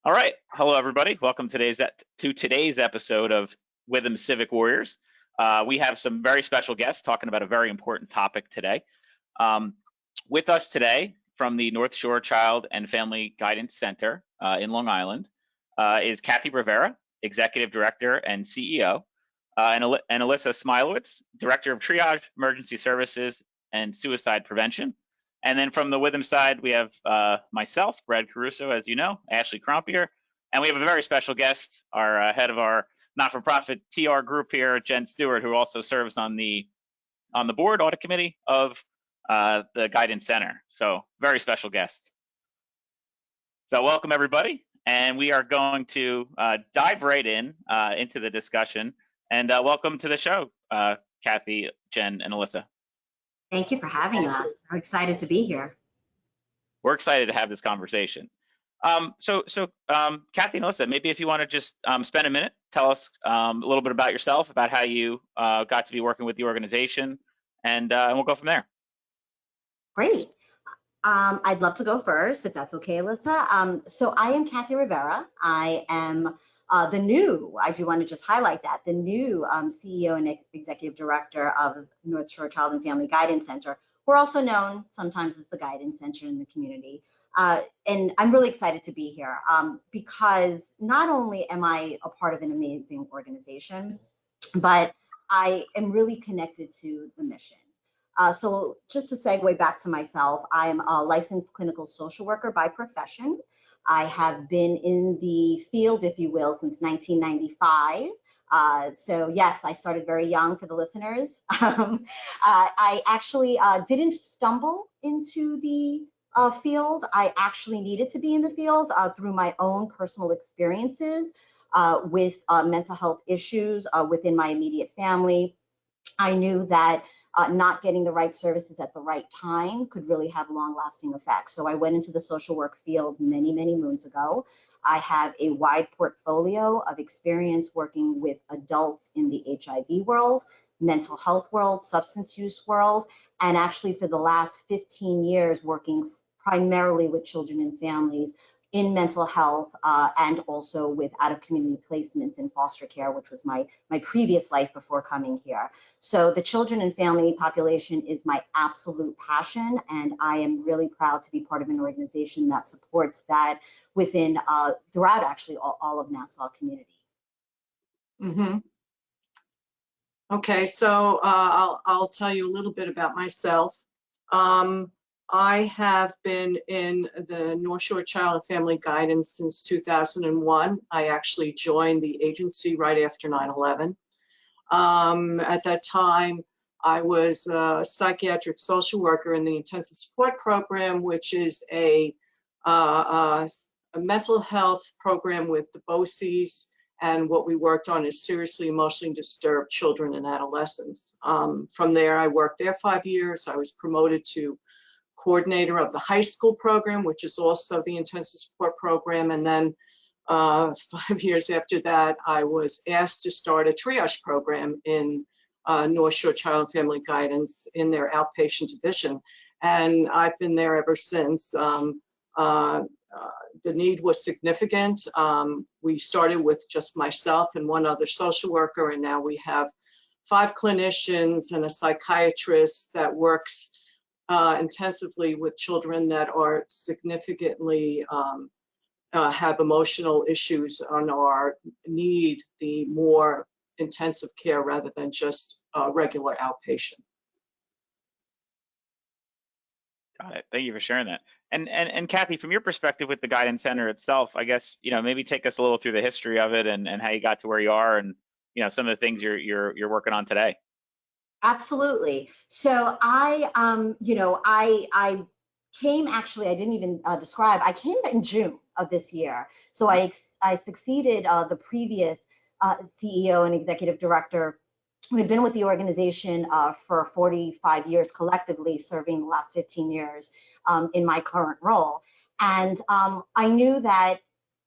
All right. Hello, everybody. Welcome to today's episode of Witham Civic Warriors. We have some very special guests talking about a very important topic today. With us today from the North Shore Child and Family Guidance Center in Long Island is Kathy Rivera, Executive Director and CEO, and Alyssa Smilowitz, Director of Triage, Emergency Services, and Suicide Prevention. And then from the Witham side, we have myself, Brad Caruso, as you know, Ashley Crompier, and we have a very special guest, our head of our not-for-profit TR group here, Jen Stewart, who also serves on the board audit committee of the Guidance Center. So very special guest. So welcome everybody, and we are going to dive right into the discussion. And welcome to the show, Kathy, Jen, and Alyssa. Thank you for having us. We're excited to be here. We're excited to have this conversation. So Kathy and Alyssa, maybe if you want to just spend a minute, tell us a little bit about yourself, about how you got to be working with the organization, and we'll go from there. Great. I'd love to go first, if that's okay, Alyssa. So I am Kathy Rivera. I am the new, I do want to just highlight that, the new CEO and Executive Director of North Shore Child and Family Guidance Center. We're also known sometimes as the Guidance Center in the community. And I'm really excited to be here because not only am I a part of an amazing organization, but I am really connected to the mission. So just to segue back to myself, I am a licensed clinical social worker by profession. I have been in the field, if you will, since 1995. So yes, I started very young for the listeners. I actually didn't stumble into the field. I actually needed to be in the field through my own personal experiences with mental health issues within my immediate family. I knew that not getting the right services at the right time could really have long-lasting effects. So I went into the social work field many, many moons ago. I have a wide portfolio of experience working with adults in the HIV world, mental health world, substance use world, and actually for the last 15 years working primarily with children and families in mental health and also with out-of-community placements in foster care, which was my previous life before coming here. So the children and family population is my absolute passion, and I am really proud to be part of an organization that supports that within, throughout actually all of Nassau community. Mm-hmm. Okay, so I'll tell you a little bit about myself. I have been in the North Shore Child and Family Guidance since 2001. I actually joined the agency right after 9/11. At that time, I was a psychiatric social worker in the intensive support program, which is a mental health program with the BOCES, and what we worked on is seriously emotionally disturbed children and adolescents. From there, I worked there 5 years. I was promoted to coordinator of the high school program, which is also the intensive support program. And then 5 years after that, I was asked to start a triage program in North Shore Child and Family Guidance in their outpatient division. And I've been there ever since. The need was significant. We started with just myself and one other social worker, and now we have 5 clinicians and a psychiatrist that works intensively with children that are significantly have emotional issues and are need the more intensive care rather than just regular outpatient. Got it. Thank you for sharing that. And Kathy, from your perspective with the Guidance Center itself, I guess, maybe take us a little through the history of it and how you got to where you are, and some of the things you're working on today. Absolutely. So I came, actually, I didn't even describe, I came in June of this year. So I succeeded the previous CEO and executive director who had been with the organization for 45 years collectively, serving the last 15 years in my current role. And I knew that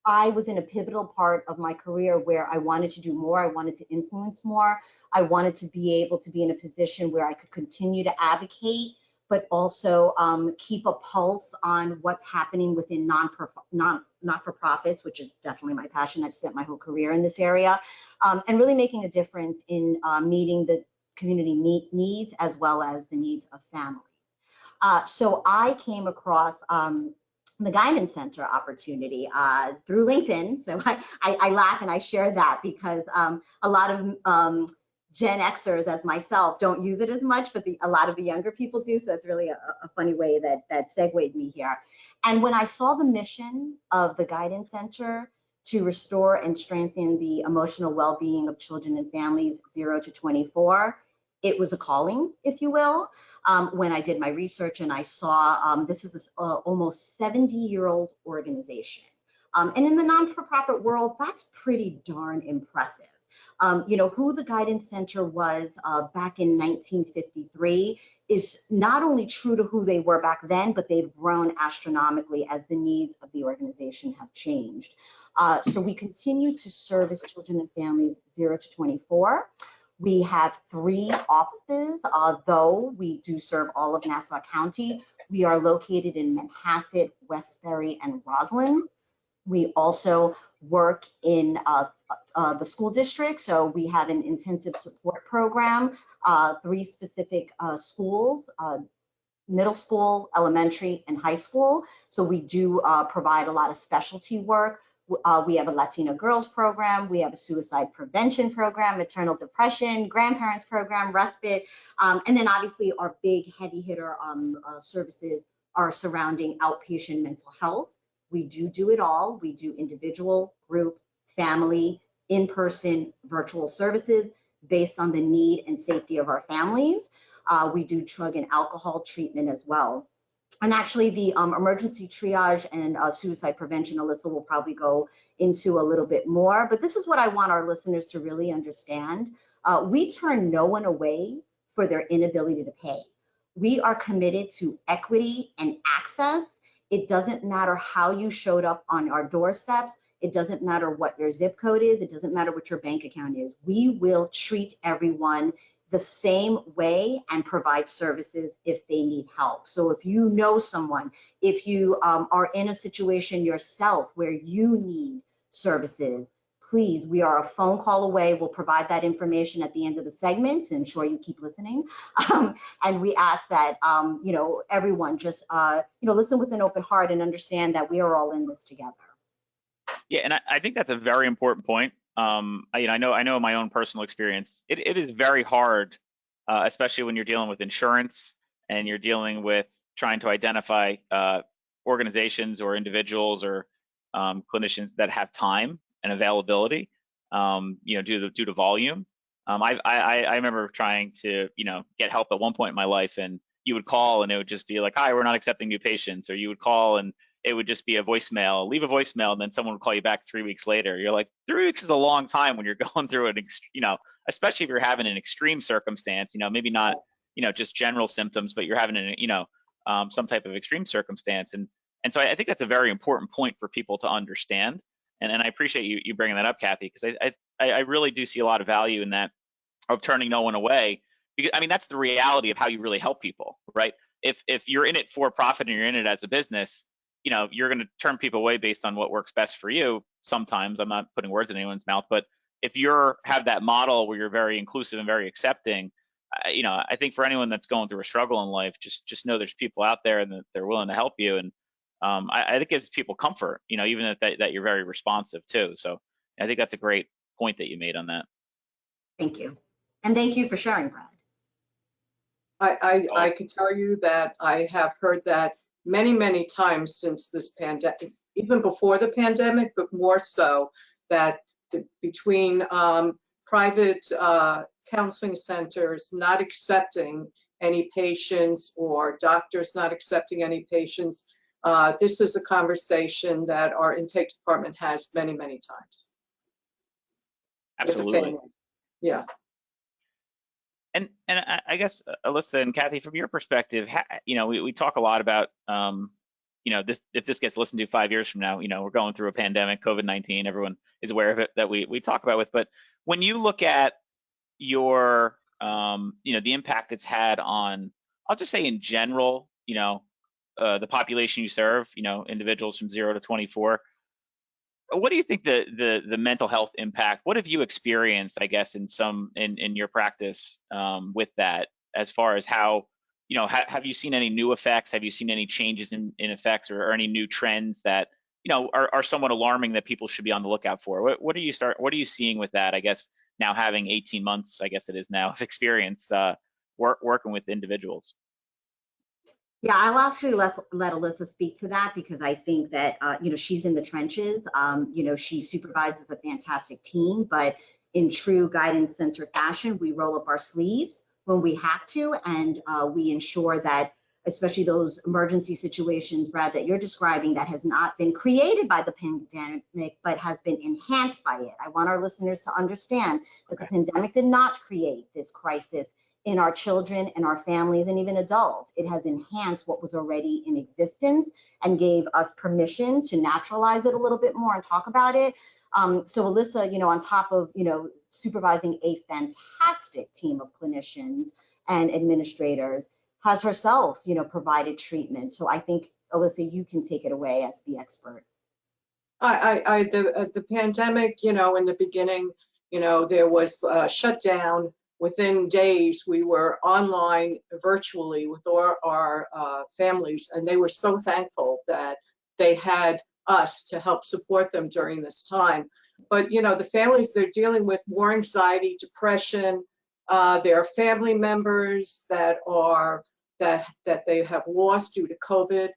I was in a pivotal part of my career where I wanted to do more. I wanted to influence more. I wanted to be able to be in a position where I could continue to advocate but also keep a pulse on what's happening within not-for-profits, which is definitely my passion. I've spent my whole career in this area, and really making a difference in meeting the community needs as well as the needs of families. So I came across the Guidance Center opportunity through LinkedIn. So I laugh and I share that because a lot of Gen Xers as myself don't use it as much, but a lot of the younger people do. So that's really a funny way that segued me here. And when I saw the mission of the Guidance Center to restore and strengthen the emotional well-being of children and families 0 to 24, it was a calling, if you will. When I did my research and I saw this is this almost 70-year-old organization. And in the non-for-profit world, that's pretty darn impressive. You know, who the Guidance Center was back in 1953 is not only true to who they were back then, but they've grown astronomically as the needs of the organization have changed. So we continue to service children and families 0 to 24. We have 3 offices, though we do serve all of Nassau County. We are located in Manhasset, Westbury, and Roslyn. We also work in the school district, so we have an intensive support program, 3 specific schools, middle school, elementary, and high school. So we do provide a lot of specialty work. We have a Latina girls program, we have a suicide prevention program, maternal depression, grandparents program, respite, and then obviously our big heavy hitter services are surrounding outpatient mental health. We do it all. We do individual, group, family, in-person, virtual services based on the need and safety of our families. We do drug and alcohol treatment as well. And actually the emergency triage and suicide prevention, Alyssa will probably go into a little bit more, but this is what I want our listeners to really understand. We turn no one away for their inability to pay. We are committed to equity and access. It doesn't matter how you showed up on our doorsteps. It doesn't matter what your zip code is. It doesn't matter what your bank account is. We will treat everyone the same way and provide services if they need help. So if you know someone, if you are in a situation yourself where you need services, please, we are a phone call away. We'll provide that information at the end of the segment to ensure you keep listening. And we ask that, you know, everyone just, you know, listen with an open heart and understand that we are all in this together. Yeah, and I think that's a very important point. I know in my own personal experience, it is very hard, especially when you're dealing with insurance and you're dealing with trying to identify organizations or individuals or clinicians that have time and availability, you know, due to volume. I remember trying to, you know, get help at one point in my life, and you would call and it would just be like, "Hi, we're not accepting new patients," or you would call and it would just be a voicemail, leave a voicemail, and then someone would call you back 3 weeks later. You're like, 3 weeks is a long time when you're going through an, you know, especially if you're having an extreme circumstance, you know, maybe not, you know, just general symptoms, but you're having, you know, some type of extreme circumstance. And so I think that's a very important point for people to understand. And I appreciate you bringing that up, Kathy, because I really do see a lot of value in that, of turning no one away. Because, I mean, that's the reality of how you really help people, right? If you're in it for profit and you're in it as a business, you know, you're going to turn people away based on what works best for you. Sometimes, I'm not putting words in anyone's mouth, but if you're have that model where you're very inclusive and very accepting, you know, I think for anyone that's going through a struggle in life, just know there's people out there and that they're willing to help you. And I think it gives people comfort, you know, even if that you're very responsive too. So I think that's a great point that you made on that. Thank you. And thank you for sharing, Brad. I can tell you that I have heard that many times since this pandemic, even before the pandemic, but more so, that between private counseling centers not accepting any patients or doctors not accepting any patients, this is a conversation that our intake department has many times. Absolutely. Yeah. And I guess, Alyssa and Kathy, from your perspective, you know, we talk a lot about, you know, if this gets listened to 5 years from now, you know, we're going through a pandemic, COVID-19, everyone is aware of it, that we talk about with. But when you look at your, you know, the impact it's had on I'll just say in general, the population you serve, individuals from 0 to 24. What do you think the mental health impact? What have you experienced, I guess, in your practice with that, as far as how, have you seen any new effects? Have you seen any changes in effects, or any new trends that are somewhat alarming that people should be on the lookout for? What are you seeing with that? I guess now having 18 months, I guess it is now, of experience working with individuals. Yeah, I'll actually let Alyssa speak to that, because I think that, she's in the trenches. She supervises a fantastic team, but in true guidance center fashion, we roll up our sleeves when we have to, and we ensure that, especially those emergency situations, Brad, that you're describing, that has not been created by the pandemic, but has been enhanced by it. I want our listeners to understand that the pandemic did not create this crisis in our children and our families and even adults. It has enhanced what was already in existence and gave us permission to naturalize it a little bit more and talk about it. So Alyssa, on top of, supervising a fantastic team of clinicians and administrators, has herself, provided treatment. So I think, Alyssa, you can take it away as the expert. The pandemic, in the beginning, there was shutdown. Within days, we were online virtually with all our families, and they were so thankful that they had us to help support them during this time. But, the families, they're dealing with more anxiety, depression. There are family members that they have lost due to COVID.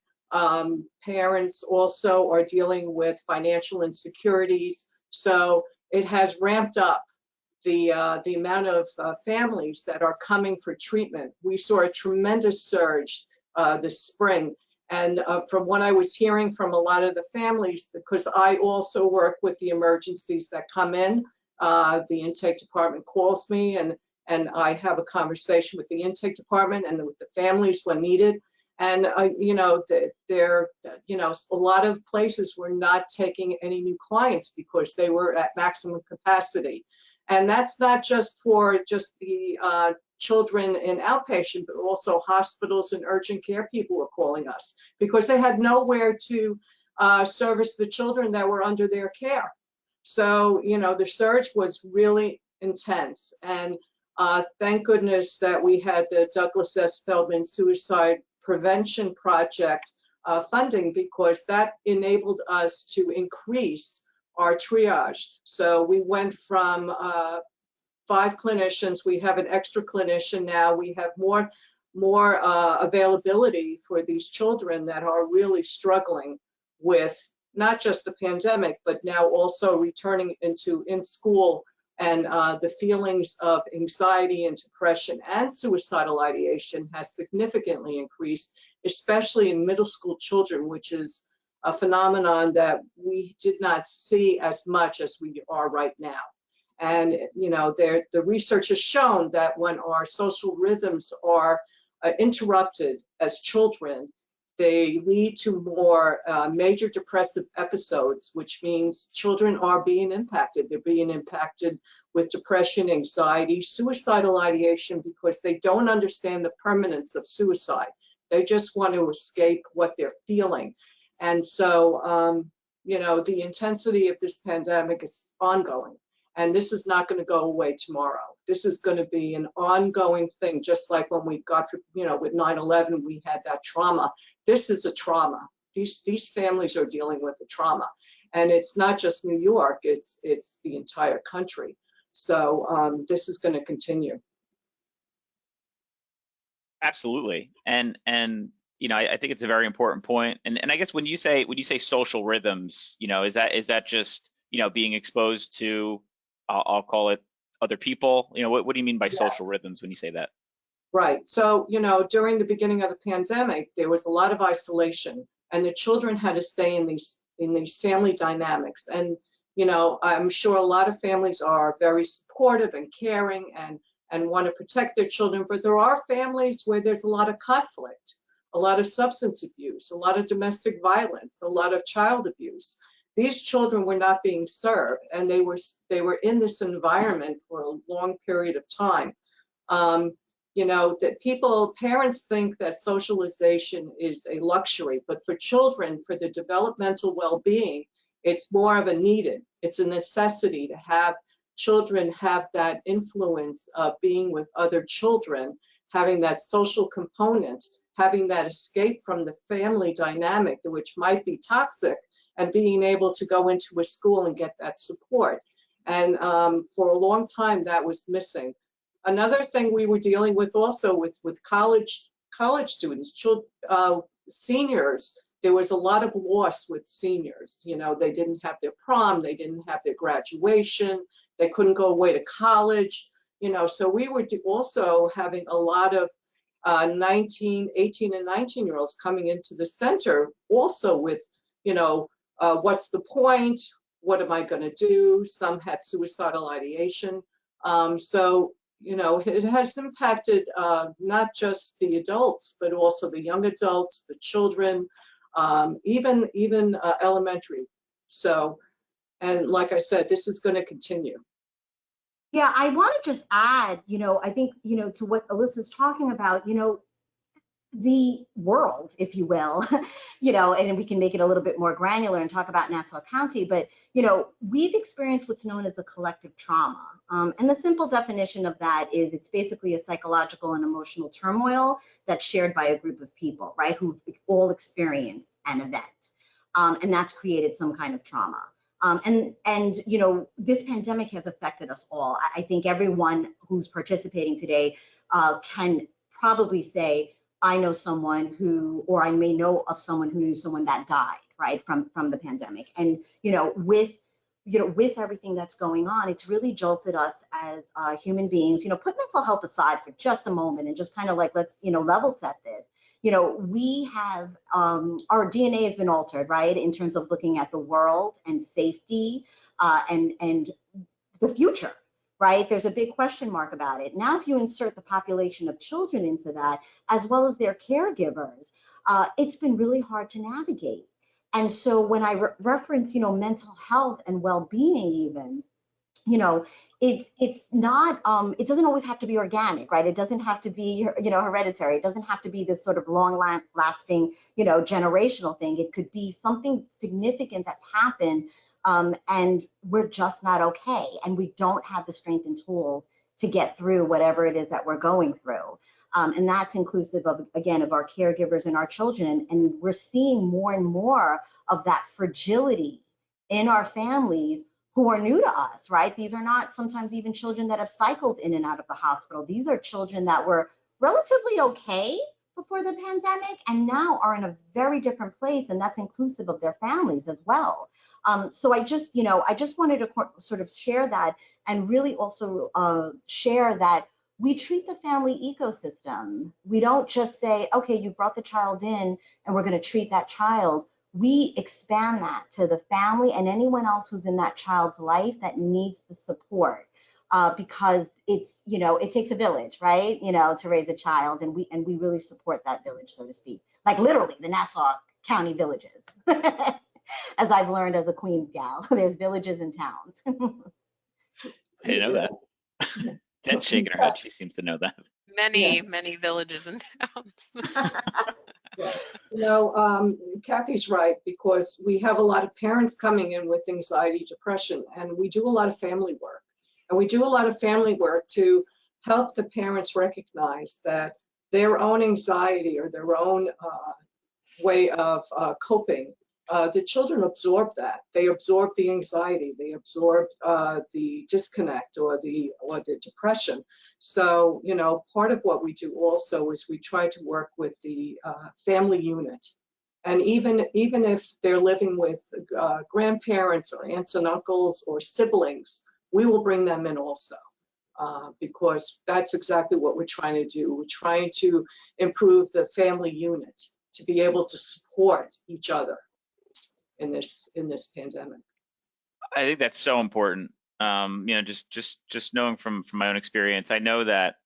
Parents also are dealing with financial insecurities. So it has ramped up the amount of families that are coming for treatment. We saw a tremendous surge this spring. And from what I was hearing from a lot of the families, because I also work with the emergencies that come in, the intake department calls me, and I have a conversation with the intake department and with the families when needed. And, a lot of places were not taking any new clients because they were at maximum capacity. And that's not just for the children in outpatient, but also hospitals and urgent care people were calling us because they had nowhere to service the children that were under their care. So, the surge was really intense. And thank goodness that we had the Douglas S. Feldman Suicide Prevention Project funding, because that enabled us to increase our triage. So we went from 5 clinicians. We have an extra clinician now. We have more availability for these children that are really struggling with not just the pandemic, but now also returning in school, and the feelings of anxiety and depression and suicidal ideation has significantly increased, especially in middle school children, which is a phenomenon that we did not see as much as we are right now. And, the research has shown that when our social rhythms are interrupted as children, they lead to more major depressive episodes, which means children are being impacted. They're being impacted with depression, anxiety, suicidal ideation, because they don't understand the permanence of suicide. They just want to escape what they're feeling. And so, the intensity of this pandemic is ongoing. And this is not going to go away tomorrow. This is going to be an ongoing thing, just like when we got, with 9/11, we had that trauma. This is a trauma. These families are dealing with a trauma. And it's not just New York, it's the entire country. So this is going to continue. Absolutely. And I think it's a very important point. And I guess when you say social rhythms, is that just, being exposed to, I'll call it, other people? What do you mean by social rhythms when you say that? Right. So, during the beginning of the pandemic, there was a lot of isolation, and the children had to stay in these family dynamics. And, I'm sure a lot of families are very supportive and caring and want to protect their children, but there are families where there's a lot of conflict, a lot of substance abuse, a lot of domestic violence, a lot of child abuse. These children were not being served, and they were in this environment for a long period of time. you know, that parents think that socialization is a luxury, but for children, for their developmental well-being, it's more of a needed. It's a necessity to have children have that influence of being with other children, having that social component, having that escape from the family dynamic, which might be toxic, and being able to go into a school and get that support. And for a long time, that was missing. Another thing we were dealing with also with college students, seniors, there was a lot of loss with seniors. You know, they didn't have their prom, they didn't have their graduation, they couldn't go away to college, you know, so we were also having a lot of 18 and 19-year-olds coming into the center also with, you know, what's the point? What am I going to do? Some had suicidal ideation. So, you know, it has impacted not just the adults, but also the young adults, the children, even elementary. So, and like I said, this is going to continue. Yeah, I want to just add, you know, I think, you know, to what Alyssa's talking about, you know, the world, if you will, you know, and we can make it a little bit more granular and talk about Nassau County, but, you know, we've experienced what's known as a collective trauma. And the simple definition of that is it's basically a psychological and emotional turmoil that's shared by a group of people, right, who've all experienced an event. And that's created some kind of trauma. And you know, this pandemic has affected us all. I think everyone who's participating today can probably say, I know someone who, or I may know of someone who knew someone that died, right, from the pandemic. And with everything that's going on, it's really jolted us as human beings. You know, put mental health aside for just a moment and just kind of like, let's, you know, level set this. You know, we have, our DNA has been altered, right, in terms of looking at the world and safety and the future, right? There's a big question mark about it. Now, if you insert the population of children into that, as well as their caregivers, it's been really hard to navigate. And so when I reference, you know, mental health and well-being even, you know, it's not, it doesn't always have to be organic, right? It doesn't have to be, you know, hereditary. It doesn't have to be this sort of long lasting, you know, generational thing. It could be something significant that's happened and we're just not okay. And we don't have the strength and tools to get through whatever it is that we're going through. And that's inclusive of, again, of our caregivers and our children. And we're seeing more and more of that fragility in our families who are new to us, right? These are not sometimes even children that have cycled in and out of the hospital. These are children that were relatively okay before the pandemic and now are in a very different place, and that's inclusive of their families as well. So I just wanted to sort of share that and really also share that we treat the family ecosystem. We don't just say, okay, you brought the child in and we're going to treat that child. We expand that to the family and anyone else who's in that child's life that needs the support, because it's, you know, it takes a village, right, you know, to raise a child, and we really support that village, so to speak, like literally the Nassau County villages. As I've learned as a Queens gal, there's villages and towns. I didn't know that. Jen's shaking her head. She seems to know that. Many villages and towns. Yeah. You know, Kathy's right, because we have a lot of parents coming in with anxiety, depression, and we do a lot of family work. And we do a lot of family work to help the parents recognize that their own anxiety or their own way of coping, the children absorb that. They absorb the anxiety, they absorb the disconnect or the depression. So, you know, part of what we do also is we try to work with the family unit. And even if they're living with grandparents or aunts and uncles or siblings, we will bring them in also. Because that's exactly what we're trying to do. We're trying to improve the family unit to be able to support each other in this pandemic. I think that's so important. You know, just knowing from my own experience, I know that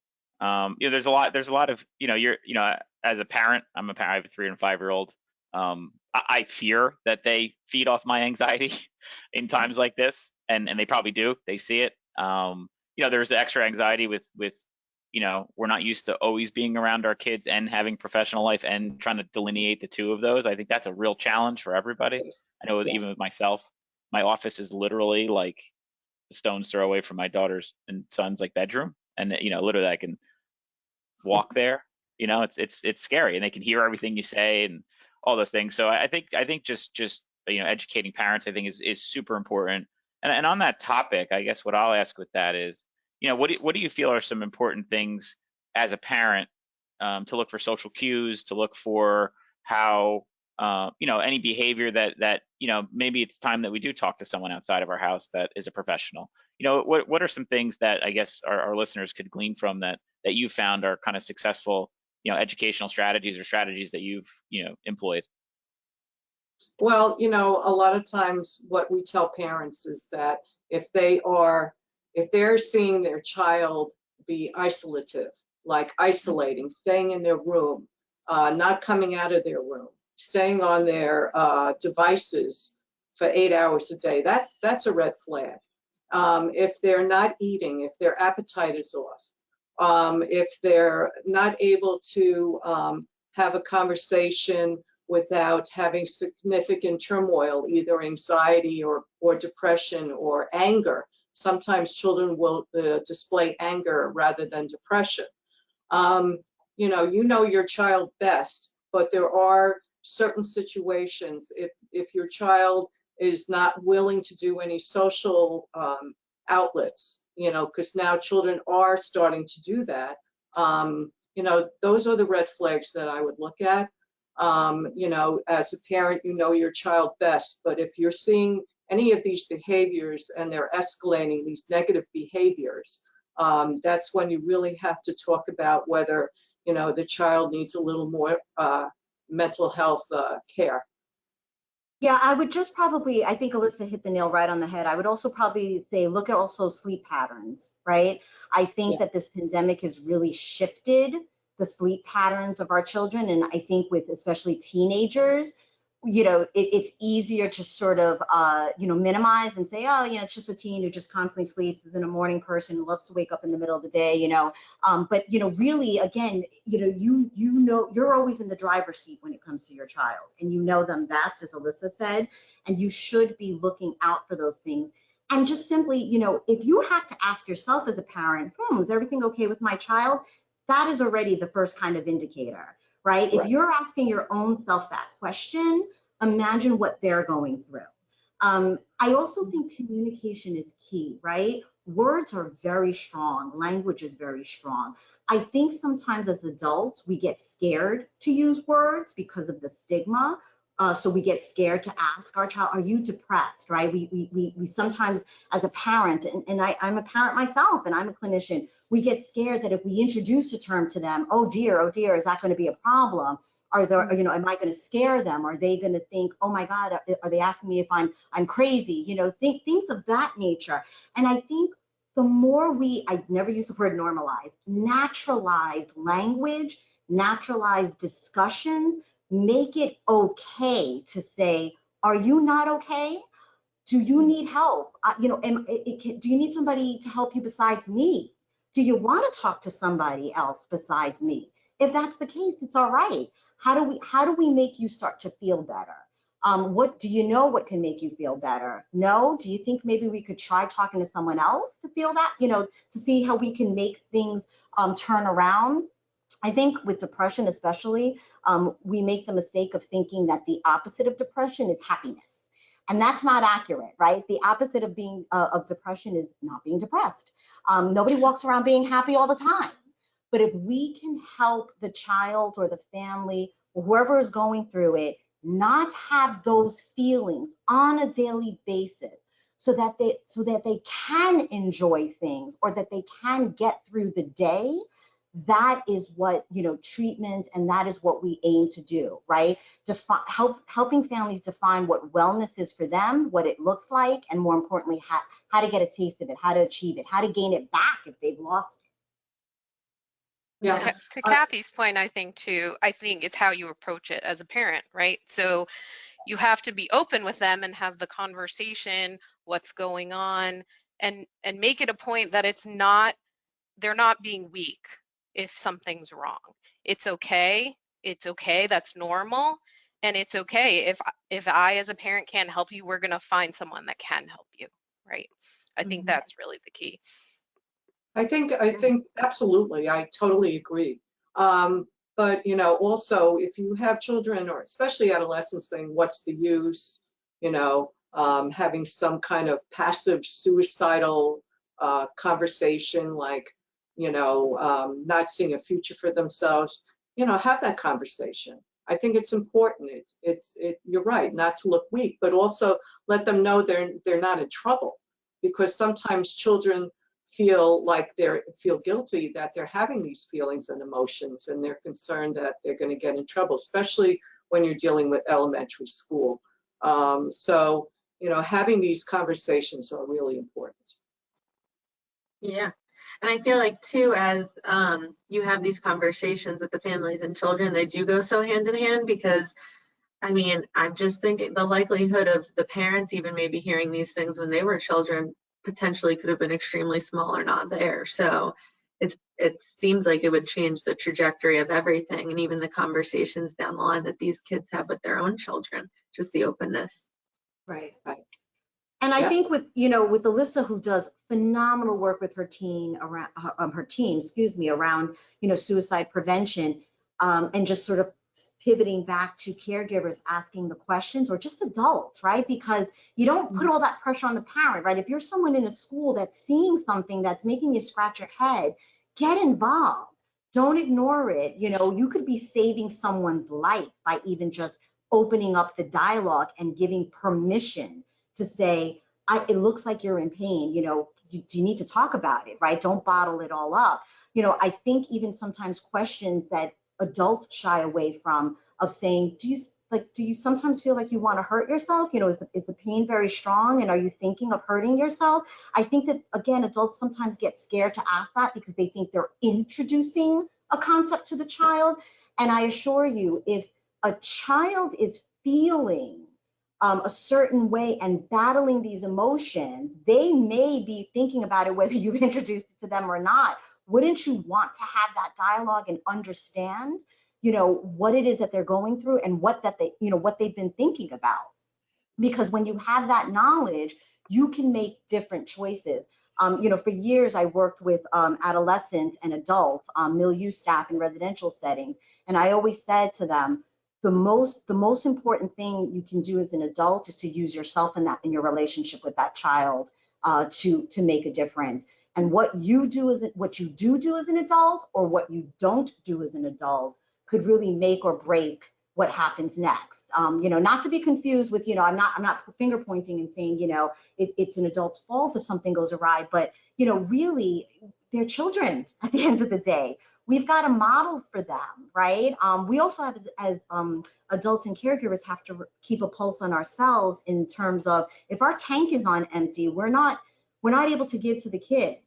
you know, there's a lot of, you know, as a parent, I'm a parent, I have a 3 and 5-year-old. I fear that they feed off my anxiety in times like this, and they probably do. They see it. You know, there's the extra anxiety with we're not used to always being around our kids and having professional life and trying to delineate the two of those. I think that's a real challenge for everybody. I know even with myself, my office is literally like a stone's throw away from my daughter's and son's like bedroom. And literally I can walk there. It's scary, and they can hear everything you say and all those things. So I think just educating parents, I think is super important. And on that topic, I guess what I'll ask with that is, what do you feel are some important things as a parent to look for social cues, to look for how any behavior that maybe it's time that we do talk to someone outside of our house that is a professional. What are some things that I guess our listeners could glean from that you found are kind of successful educational strategies or strategies that you've employed? Well, a lot of times what we tell parents is that if they're seeing their child be isolative, like isolating, staying in their room, not coming out of their room, staying on their devices for 8 hours a day, that's a red flag. If they're not eating, if their appetite is off, if they're not able to have a conversation without having significant turmoil, either anxiety or depression or anger. Sometimes children will display anger rather than depression. You know your child best, but there are certain situations, if your child is not willing to do any social outlets, because now children are starting to do that, those are the red flags that I would look at. As a parent, your child best, but if you're seeing any of these behaviors and they're escalating, these negative behaviors, that's when you really have to talk about whether, the child needs a little more mental health care. Yeah, I would just probably, I think Alyssa hit the nail right on the head. I would also probably say, look at also sleep patterns, right? I think that this pandemic has really shifted the sleep patterns of our children. And I think with especially teenagers, it's easier to sort of, minimize and say, oh, it's just a teen who just constantly sleeps, is a morning person, who loves to wake up in the middle of the day, but, really, again, you're always in the driver's seat when it comes to your child, and you know them best, as Alyssa said, and you should be looking out for those things. And just simply, if you have to ask yourself as a parent, is everything okay with my child? That is already the first kind of indicator. Right? If you're asking your own self that question, imagine what they're going through. I also think communication is key, right? Words are very strong. Language is very strong. I think sometimes as adults, we get scared to use words because of the stigma. So we get scared to ask our child, are you depressed, right? We sometimes, as a parent, and I'm a parent myself, and I'm a clinician, we get scared that if we introduce a term to them, oh dear, is that going to be a problem? Are there, am I going to scare them? Are they going to think, oh my God, are they asking me if I'm crazy? Things of that nature. And I think the more I never use the word normalize, naturalized language, naturalized discussions, make it okay to say, are you not okay? Do you need help? Do you need somebody to help you besides me? Do you want to talk to somebody else besides me? If that's the case, it's all right. How do we make you start to feel better? What do you know what can make you feel better? No? Do you think maybe we could try talking to someone else to feel that, to see how we can make things turn around? I think with depression especially, we make the mistake of thinking that the opposite of depression is happiness. And that's not accurate, right? The opposite of depression is not being depressed. Nobody walks around being happy all the time. But if we can help the child or the family or whoever is going through it not have those feelings on a daily basis, so that they can enjoy things or that they can get through the day, that is what, treatment, and that is what we aim to do, right? Helping families define what wellness is for them, what it looks like, and more importantly, how to get a taste of it, how to achieve it, how to gain it back if they've lost it. Yeah. To Kathy's point, I think it's how you approach it as a parent, right? So you have to be open with them and have the conversation, what's going on, and make it a point that they're not being weak, if something's wrong. It's okay. It's okay. That's normal. And it's okay. If I as a parent can't help you, we're going to find someone that can help you, right? I think that's really the key. I think absolutely, I totally agree. But you know, also if you have children, or especially adolescents, saying what's the use, you know, having some kind of passive suicidal conversation, like, you know, not seeing a future for themselves, you know, have that conversation. I think it's important. You're right, not to look weak, but also let them know they're not in trouble, because sometimes children feel like feel guilty that they're having these feelings and emotions, and they're concerned that they're going to get in trouble, especially when you're dealing with elementary school. So, you know, having these conversations are really important. Yeah. And I feel like too, as you have these conversations with the families and children, they do go so hand in hand, because I mean, I'm just thinking the likelihood of the parents even maybe hearing these things when they were children potentially could have been extremely small or not there. So it seems like it would change the trajectory of everything, and even the conversations down the line that these kids have with their own children, just the openness. Right. Right. And I Yeah. think with, you know, with Alyssa, who does phenomenal work with her team around her team, around, you know, suicide prevention, and just sort of pivoting back to caregivers asking the questions, or just adults, right? Because you don't put all that pressure on the parent, right? If you're someone in a school that's seeing something that's making you scratch your head, get involved. Don't ignore it. You know, you could be saving someone's life by even just opening up the dialogue and giving permission to say, it looks like you're in pain, you know, do you need to talk about it, right? Don't bottle it all up. You know, I think even sometimes questions that adults shy away from, of saying, do you sometimes feel like you want to hurt yourself? You know, is the pain very strong, and are you thinking of hurting yourself? I think that, again, adults sometimes get scared to ask that because they think they're introducing a concept to the child. And I assure you, if a child is feeling a certain way and battling these emotions, they may be thinking about it whether you've introduced it to them or not. Wouldn't you want to have that dialogue and understand, you know, what it is that they're going through and what they've been thinking about? Because when you have that knowledge, you can make different choices. You know, for years I worked with adolescents and adults, milieu staff in residential settings, and I always said to them, the most important thing you can do as an adult is to use yourself in your relationship with that child to make a difference. And what you do as an adult, or what you don't do as an adult, could really make or break what happens next. You know, not to be confused with, you know, I'm not finger pointing and saying, you know, it's an adult's fault if something goes awry, but, you know, really, they're children at the end of the day. We've got a model for them, right? We also have, as adults and caregivers, have to keep a pulse on ourselves in terms of, if our tank is on empty, we're not able to give to the kids.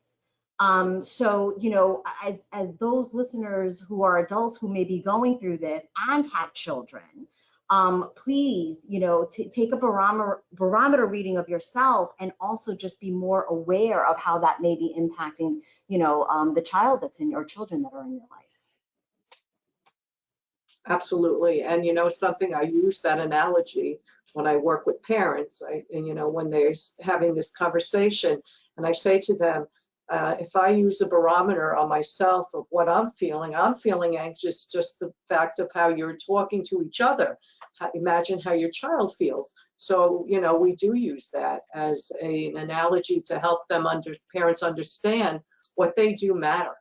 So, you know, as those listeners who are adults who may be going through this and have children, please, you know, take a barometer reading of yourself, and also just be more aware of how that may be impacting, you know, the child that's in your children that are in your life. Absolutely. And you know, something, I use that analogy when I work with parents, and you know, when they're having this conversation, and I say to them, if I use a barometer on myself of what I'm feeling anxious, just the fact of how you're talking to each other. Imagine how your child feels. So, you know, we do use that as an analogy to help them parents understand what they do matter.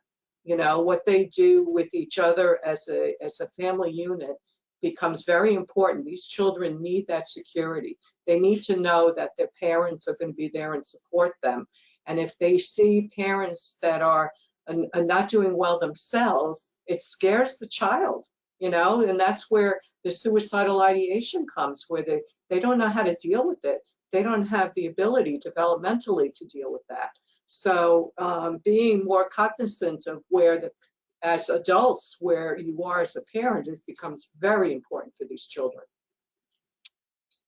You know, what they do with each other as a family unit becomes very important. These children need that security. They need to know that their parents are going to be there and support them. And if they see parents that are not doing well themselves, it scares the child, you know, and that's where the suicidal ideation comes, where they don't know how to deal with it. They don't have the ability developmentally to deal with that. So being more cognizant of as adults, where you are as a parent, becomes very important for these children.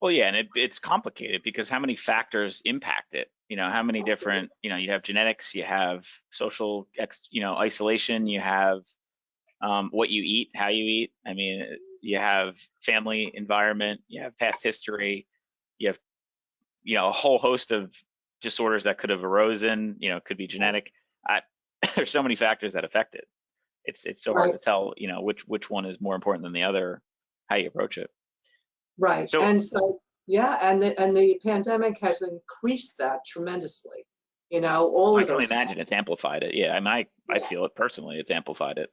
Well, yeah, and it's complicated because how many factors impact it? You know, how many different, you know, you have genetics, you have social, isolation, you have what you eat, how you eat. I mean, you have family environment, you have past history, you have, a whole host of disorders that could have arisen, could be genetic. There's so many factors that affect it. It's so hard to tell, which one is more important than the other, how you approach it. Right. So, and so, yeah, and the pandemic has increased that tremendously. All I of can only those. imagine it's amplified it. Yeah, I mean, I feel it personally. It's amplified it.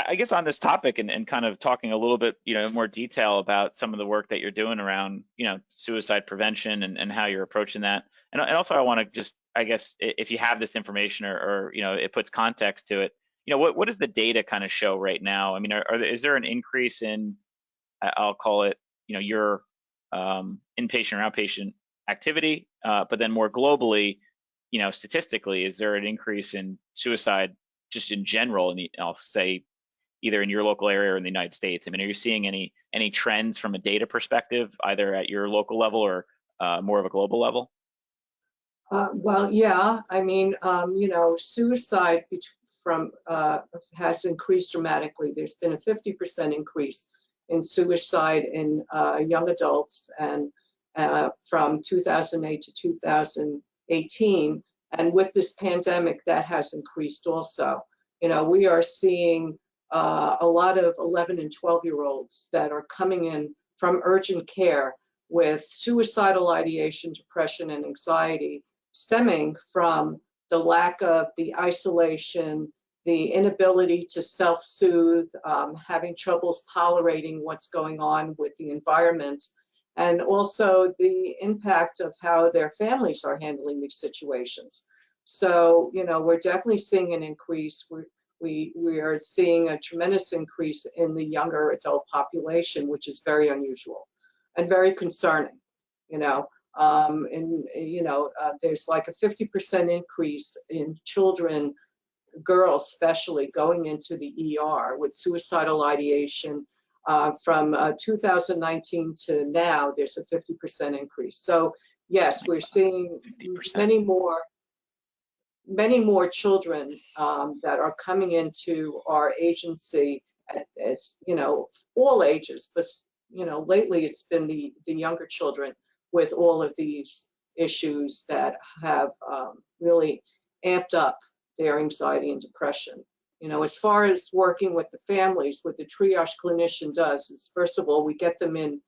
I guess on this topic and kind of talking a little bit, in more detail about some of the work that you're doing around, suicide prevention and how you're approaching that. And also I want to just, I guess, if you have this information or it puts context to it, what does the data kind of show right now? I mean, is there an increase in, I'll call it, your inpatient or outpatient activity, but then more globally, statistically, is there an increase in suicide just in general? And I'll say either in your local area or in the United States. I mean, are you seeing any trends from a data perspective, either at your local level or more of a global level? Well, yeah, I mean, suicide has increased dramatically. There's been a 50% increase in suicide in young adults and from 2008 to 2018. And with this pandemic, that has increased also. We are seeing a lot of 11 and 12-year-olds that are coming in from urgent care with suicidal ideation, depression, and anxiety stemming from the lack of the isolation, the inability to self-soothe, having troubles tolerating what's going on with the environment, and also the impact of how their families are handling these situations. So, we're definitely seeing an increase. We are seeing a tremendous increase in the younger adult population, which is very unusual and very concerning. There's like a 50% increase in children, girls especially, going into the ER with suicidal ideation. From 2019 to now, there's a 50% increase. So yes, we're seeing 50%. Many more children that are coming into our agency at all ages, but lately it's been the younger children with all of these issues that have really amped up their anxiety and depression. As far as working with the families, what the triage clinician does is, first of all, we get them in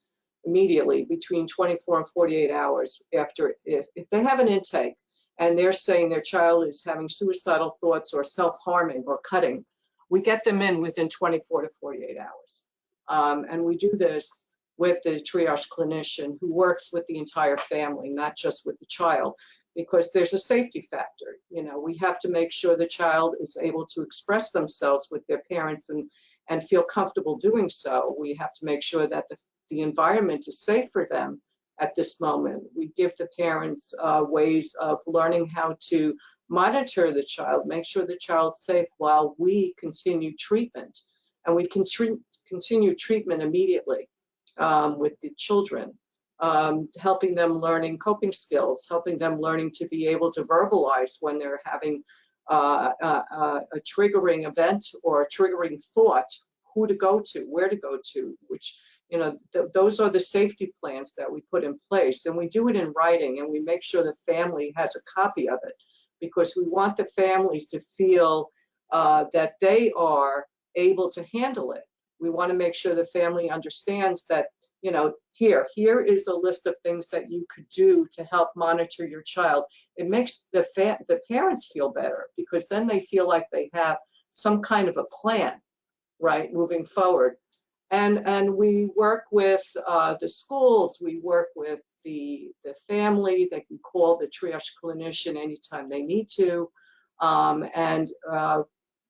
immediately between 24 and 48 hours after, if they have an intake and they're saying their child is having suicidal thoughts or self-harming or cutting, we get them in within 24 to 48 hours. And we do this with the triage clinician who works with the entire family, not just with the child, because there's a safety factor. We have to make sure the child is able to express themselves with their parents and feel comfortable doing so. We have to make sure that the environment is safe for them at this moment. We give the parents ways of learning how to monitor the child, make sure the child's safe while we continue treatment. And we can continue treatment immediately with the children, helping them learning coping skills, helping them learning to be able to verbalize when they're having a triggering event or a triggering thought, who to go to, where to go to, which, those are the safety plans that we put in place. And we do it in writing, and we make sure the family has a copy of it, because we want the families to feel that they are able to handle it. We want to make sure the family understands that, here is a list of things that you could do to help monitor your child. It makes the parents feel better, because then they feel like they have some kind of a plan, right, moving forward. And we work with the schools, we work with the family. They can call the triage clinician anytime they need to.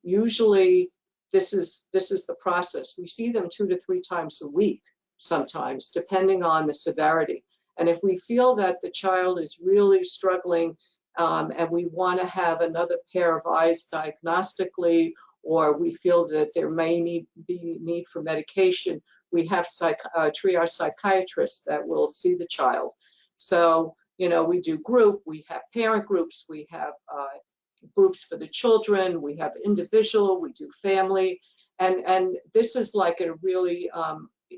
Usually this is the process. We see them 2 to 3 times a week, sometimes, depending on the severity. And if we feel that the child is really struggling and we want to have another pair of eyes diagnostically, or we feel that there may be need for medication, We have triage psychiatrists that will see the child. So, you know, we do group, we have parent groups, we have groups for the children, we have individual, we do family. And this is like a really,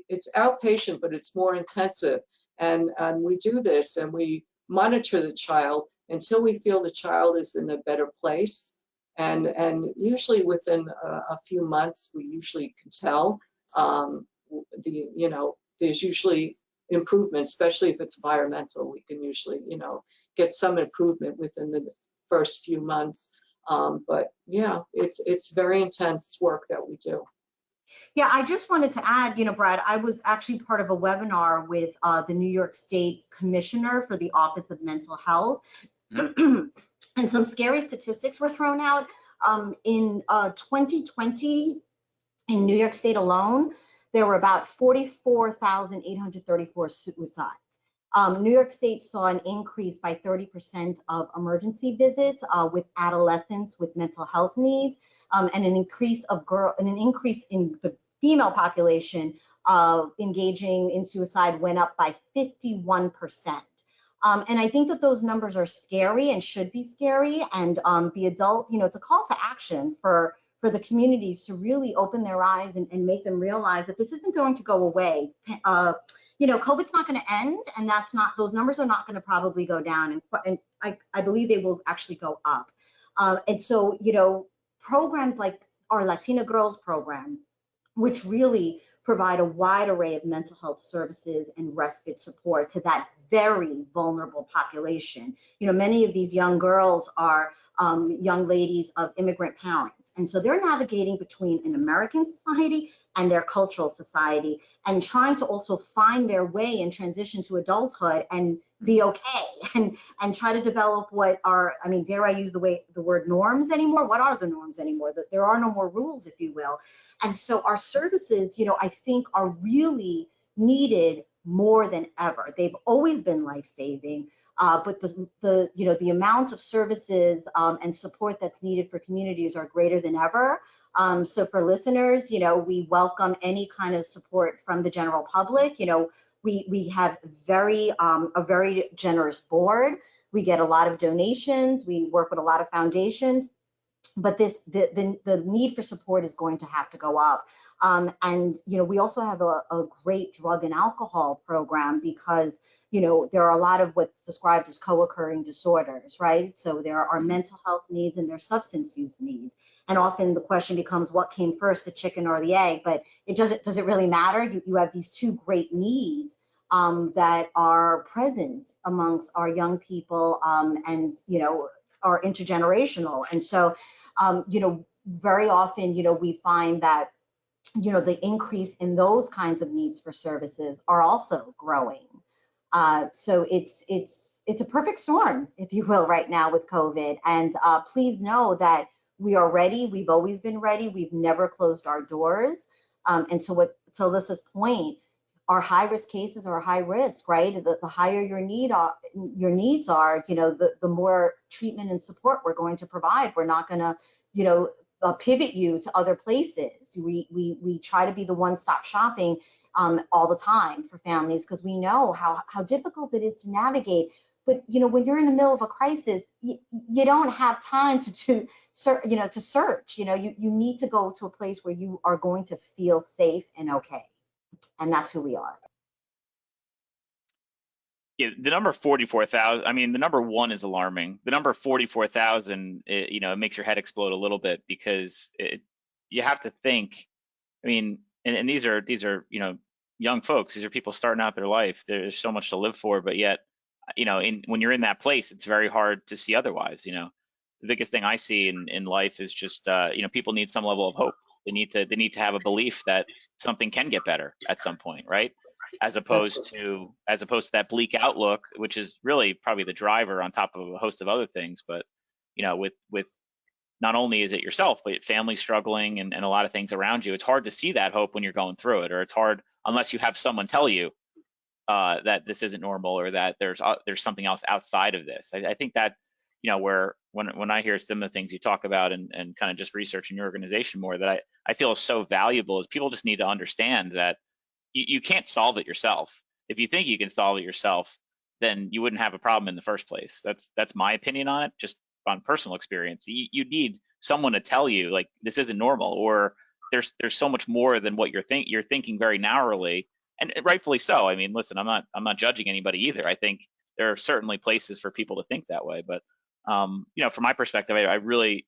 it's outpatient, but it's more intensive. And we do this and we monitor the child until we feel the child is in a better place. And usually within a few months, we usually can tell. You know, there's usually improvement, especially if it's environmental. We can usually, you know, get some improvement within the first few months. But yeah, it's very intense work that we do. Yeah, I just wanted to add, you know, Brad, I was actually part of a webinar with the New York State Commissioner for the Office of Mental Health. And some scary statistics were thrown out. In 2020, in New York State alone, there were about 44,834 suicides. New York State saw an increase by 30% of emergency visits with adolescents with mental health needs, and an increase in the female population engaging in suicide went up by 51%. And I think that those numbers are scary and should be scary. And the adult, you know, it's a call to action for the communities to really open their eyes and make them realize that this isn't going to go away. You know, COVID's not going to end, and those numbers are not going to probably go down. And I believe they will actually go up. And so, you know, programs like our Latina Girls program, which really provide a wide array of mental health services and respite support to that very vulnerable population. You know, many of these young girls are young ladies of immigrant parents. And so they're navigating between an American society and their cultural society and trying to also find their way and transition to adulthood and be okay and try to develop what are, I mean, dare I use the word norms anymore? What are the norms anymore? There are no more rules, if you will. And so our services, you know, I think are really needed more than ever. They've always been life-saving, but the amount of services and support that's needed for communities are greater than ever. So for listeners, you know, we welcome any kind of support from the general public. You know, we have a very generous board. We get a lot of donations. We work with a lot of foundations. But the need for support is going to have to go up. And, you know, we also have a great drug and alcohol program because, you know, there are a lot of what's described as co-occurring disorders, right? So there are mental health needs and there are substance use needs. And often the question becomes, what came first, the chicken or the egg? But does it really matter? You have these two great needs that are present amongst our young people and, you know, are intergenerational. And so, you know, very often, you know, we find that, you know, the increase in those kinds of needs for services are also growing. So it's a perfect storm, if you will, right now with COVID. And please know that we are ready. We've always been ready. We've never closed our doors. And to Alyssa's point, our high-risk cases are high risk, right? The higher your needs are, you know, the more treatment and support we're going to provide. We're not going to, you know, pivot you to other places. We try to be the one-stop shopping all the time for families because we know how difficult it is to navigate. But, you know, when you're in the middle of a crisis, you don't have time to search. You know, you need to go to a place where you are going to feel safe and okay. And that's who we are. Yeah, the number 44,000, I mean, the number one is alarming. The number 44,000, you know, it makes your head explode a little bit because you have to think, I mean, and these are, you know, young folks, these are people starting out their life. There's so much to live for, but yet, you know, when you're in that place, it's very hard to see otherwise. You know, the biggest thing I see in life is just, you know, people need some level of hope. They need to have a belief that something can get better at some point, right? As opposed to that bleak outlook, which is really probably the driver on top of a host of other things. But, you know, with not only is it yourself, but family struggling and a lot of things around you, it's hard to see that hope when you're going through it, or it's hard unless you have someone tell you that this isn't normal or that there's something else outside of this. I think that, you know, when I hear some of the things you talk about and kind of just researching your organization more, that I feel is so valuable is people just need to understand that, you can't solve it yourself. If you think you can solve it yourself, then you wouldn't have a problem in the first place. That's my opinion on it, just on personal experience. You need someone to tell you, like, this isn't normal, or there's so much more than what you're thinking very narrowly, and rightfully so. I mean, listen, I'm not judging anybody either. I think there are certainly places for people to think that way, but from my perspective, I really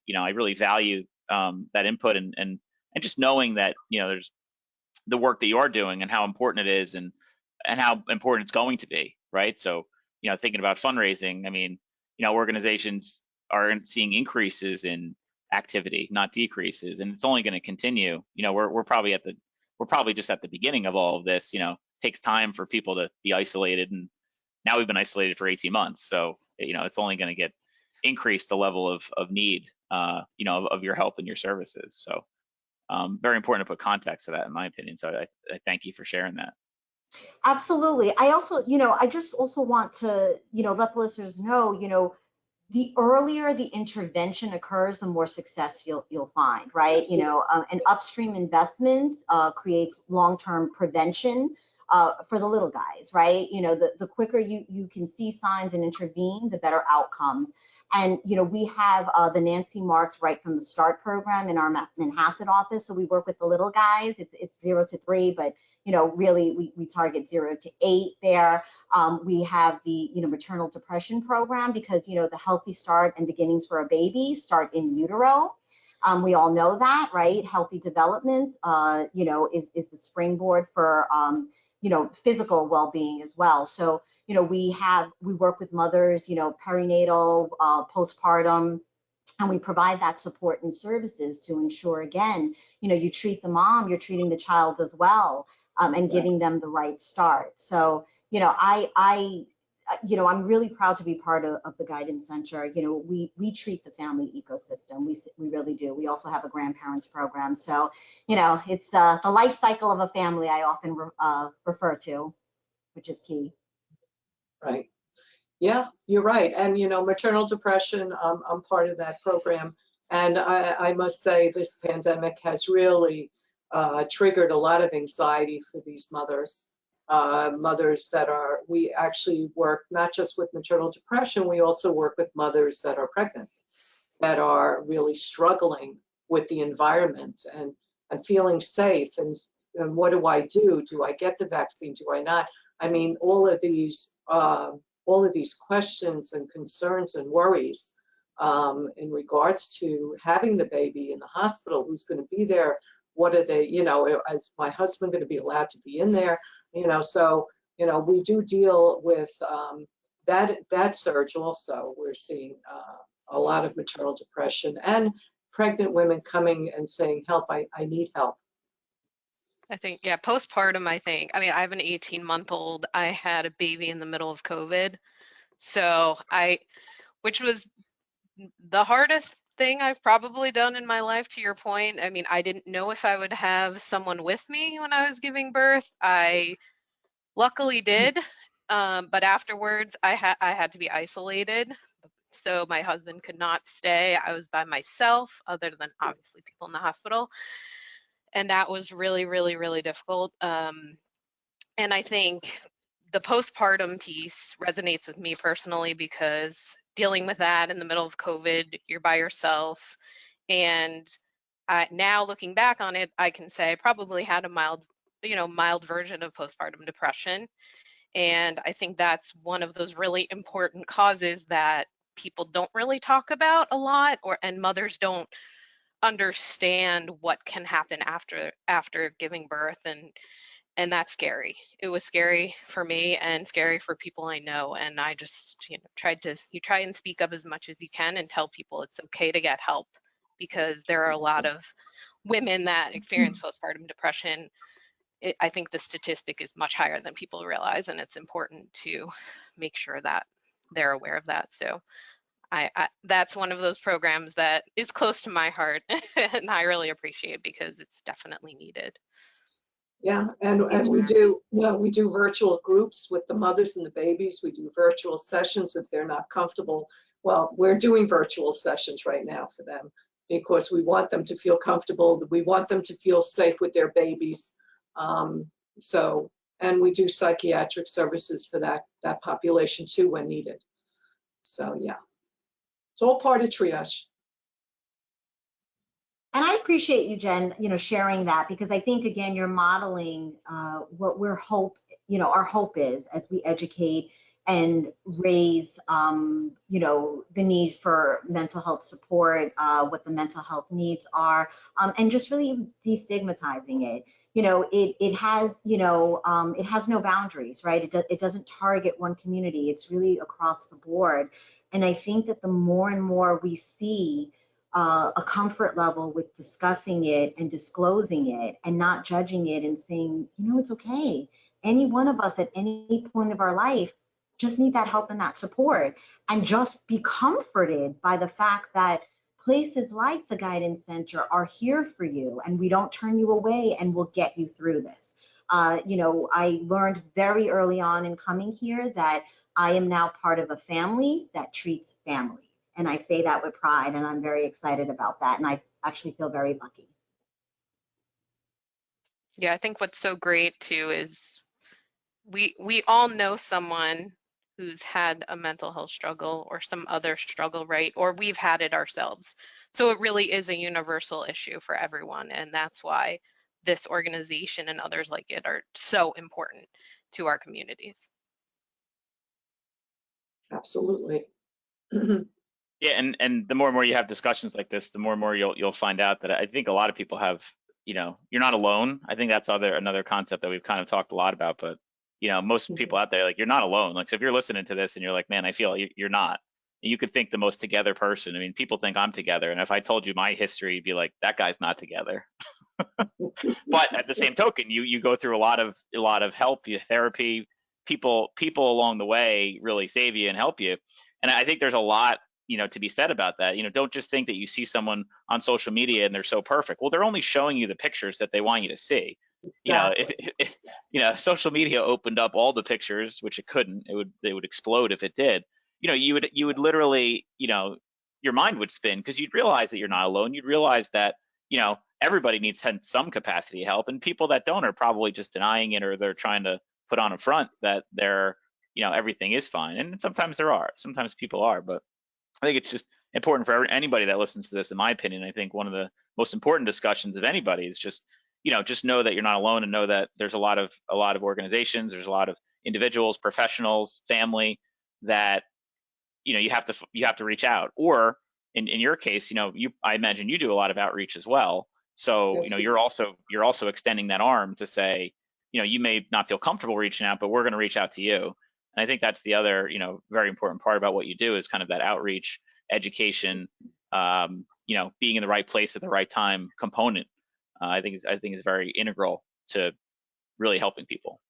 value that input, and just knowing that there's the work that you are doing and how important it is, and how important it's going to be, right? So thinking about fundraising, I mean, organizations are seeing increases in activity, not decreases, and it's only going to continue. We're probably just at the beginning of all of this. It takes time for people to be isolated, and now we've been isolated for 18 months, so it's only going to get increased, the level of need of your help and your services. So very important to put context to that, in my opinion. So I thank you for sharing that. Absolutely. I also, I just also want to, let the listeners know, the earlier the intervention occurs, the more success you'll find, right? An upstream investment creates long-term prevention for the little guys, right? The quicker you can see signs and intervene, the better outcomes. And, we have the Nancy Marks Right from the Start program in our Manhasset office. So we work with the little guys. It's 0 to 3, but, really we target 0 to 8 there. We have the, maternal depression program, because, the healthy start and beginnings for a baby start in utero. We all know that, right? Healthy development, is the springboard for, physical well-being as well. So, we work with mothers, perinatal, postpartum, and we provide that support and services to ensure, again, you treat the mom, you're treating the child as well, and giving them the right start. So, I'm really proud to be part of the Guidance Center. We treat the family ecosystem. We really do. We also have a grandparents program. So, it's the life cycle of a family I often refer to, which is key. Right. Yeah, you're right. And, maternal depression, I'm part of that program. And I must say this pandemic has really triggered a lot of anxiety for these mothers. Mothers we actually work not just with maternal depression, we also work with mothers that are pregnant, that are really struggling with the environment and feeling safe. And what do I do? Do I get the vaccine? Do I not? I mean, all of these questions and concerns and worries in regards to having the baby in the hospital, who's going to be there? What are they, is my husband going to be allowed to be in there? So, we do deal with that surge also. We're seeing a lot of maternal depression and pregnant women coming and saying, help, I need help. I think, yeah, postpartum, I mean, I have an 18-month-old. I had a baby in the middle of COVID. So which was the hardest thing I've probably done in my life, to your point. I mean, I didn't know if I would have someone with me when I was giving birth. I luckily did, but afterwards I had to be isolated. So my husband could not stay. I was by myself, other than obviously people in the hospital. And that was really, really, really difficult. And I think the postpartum piece resonates with me personally, because dealing with that in the middle of COVID, you're by yourself. And now looking back on it, I can say I probably had a mild version of postpartum depression. And I think that's one of those really important causes that people don't really talk about a lot, and mothers don't understand what can happen after giving birth, and that's scary. It was scary for me and scary for people I know, and I just try and speak up as much as you can and tell people it's okay to get help, because there are a lot of women that experience postpartum depression. I think the statistic is much higher than people realize, and it's important to make sure that they're aware of that. So that's one of those programs that is close to my heart, and I really appreciate, because it's definitely needed. Yeah, and we do virtual groups with the mothers and the babies. We do virtual sessions if they're not comfortable. Well, we're doing virtual sessions right now for them, because we want them to feel comfortable. We want them to feel safe with their babies. So, and we do psychiatric services for that population too when needed. So yeah, it's all part of triage. And I appreciate you, Jen, sharing that, because I think, again, you're modeling what we're our hope is as we educate and raise, the need for mental health support, what the mental health needs are, and just really destigmatizing it. It has no boundaries, right? It doesn't target one community. It's really across the board. And I think that the more and more we see a comfort level with discussing it and disclosing it and not judging it and saying, it's okay. Any one of us at any point of our life just need that help and that support, and just be comforted by the fact that places like the Guidance Center are here for you, and we don't turn you away, and we'll get you through this. I learned very early on in coming here that I am now part of a family that treats families. And I say that with pride, and I'm very excited about that. And I actually feel very lucky. Yeah, I think what's so great too is we all know someone who's had a mental health struggle or some other struggle, right? Or we've had it ourselves. So it really is a universal issue for everyone. And that's why this organization and others like it are so important to our communities. Absolutely. Yeah, and the more and more you have discussions like this, the more and more you'll find out that I think a lot of people have, you're not alone. I think that's another concept that we've kind of talked a lot about, but most people out there, like, you're not alone. Like, so if you're listening to this and you're like, man, I feel you're not. You could think the most together person. I mean, people think I'm together, and if I told you my history, you'd be like, that guy's not together. But at the same token, you go through a lot of help, therapy, people along the way really save you and help you. And I think there's a lot to be said about that. Don't just think that you see someone on social media and they're so perfect. Well, they're only showing you the pictures that they want you to see. Exactly. If social media opened up all the pictures, which it couldn't, they would explode if it did. You would literally, your mind would spin, because you'd realize that you're not alone. You'd realize that, everybody needs some capacity of help, and people that don't are probably just denying it, or they're trying to put on a front that they're, everything is fine. And sometimes sometimes people are, but I think it's just important for anybody that listens to this. In my opinion, I think one of the most important discussions of anybody is just know that you're not alone, and know that there's a lot of organizations, there's a lot of individuals, professionals, family that you have to reach out. Or in your case, I imagine you do a lot of outreach as well. So Yes, you're also extending that arm to say, you may not feel comfortable reaching out, but we're going to reach out to you. And I think that's the other, very important part about what you do, is kind of that outreach, education, being in the right place at the right time component. I think is very integral to really helping people.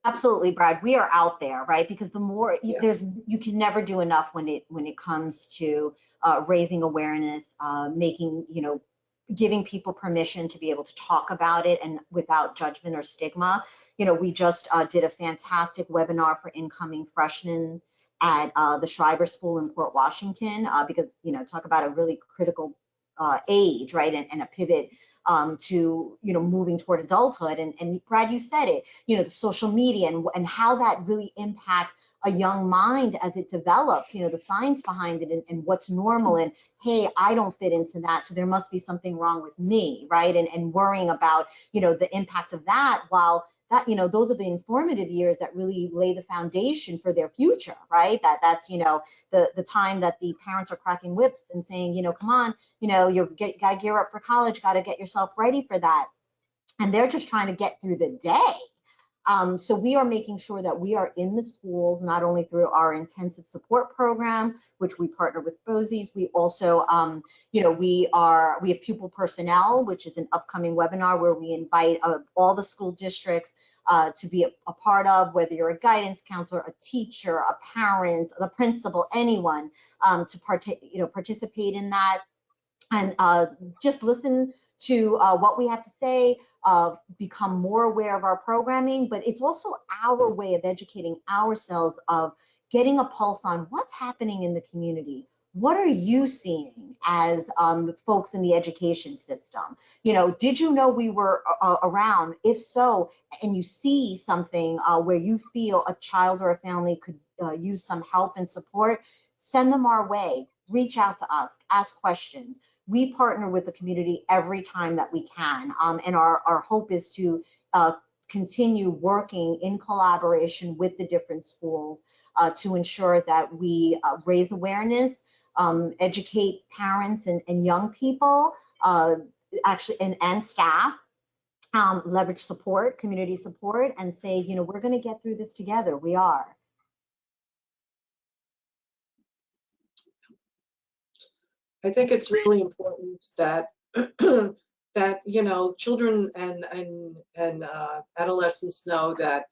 Absolutely, Brad. We are out there, right? Because the more Yeah. you can never do enough when it comes to raising awareness, making, giving people permission to be able to talk about it and without judgment or stigma. We just did a fantastic webinar for incoming freshmen at the Schreiber School in Port Washington, because, talk about a really critical age, right? And a pivot to, moving toward adulthood. And Brad, you said it, the social media and how that really impacts a young mind as it develops, the science behind it, and what's normal, and hey, I don't fit into that, so there must be something wrong with me, right? And worrying about, the impact of that, while that, those are the informative years that really lay the foundation for their future, right? That's, the time that the parents are cracking whips and saying, come on, got to gear up for college, got to get yourself ready for that. And they're just trying to get through the day. So we are making sure that we are in the schools, not only through our intensive support program, which we partner with BOSI's. We also, we have pupil personnel, which is an upcoming webinar where we invite all the school districts to be a part of, whether you're a guidance counselor, a teacher, a parent, the principal, anyone, to participate in that, and just listen to what we have to say, become more aware of our programming. But it's also our way of educating ourselves, of getting a pulse on what's happening in the community, what are you seeing as folks in the education system? Did you know we were around? If so, and you see something where you feel a child or a family could use some help and support, send them our way. Reach out to us, ask questions. We partner with the community every time that we can, and our hope is to continue working in collaboration with the different schools to ensure that we raise awareness, educate parents and young people, actually, and staff, leverage support, community support, and say, we're going to get through this together. We are. I think it's really important that that children and adolescents know that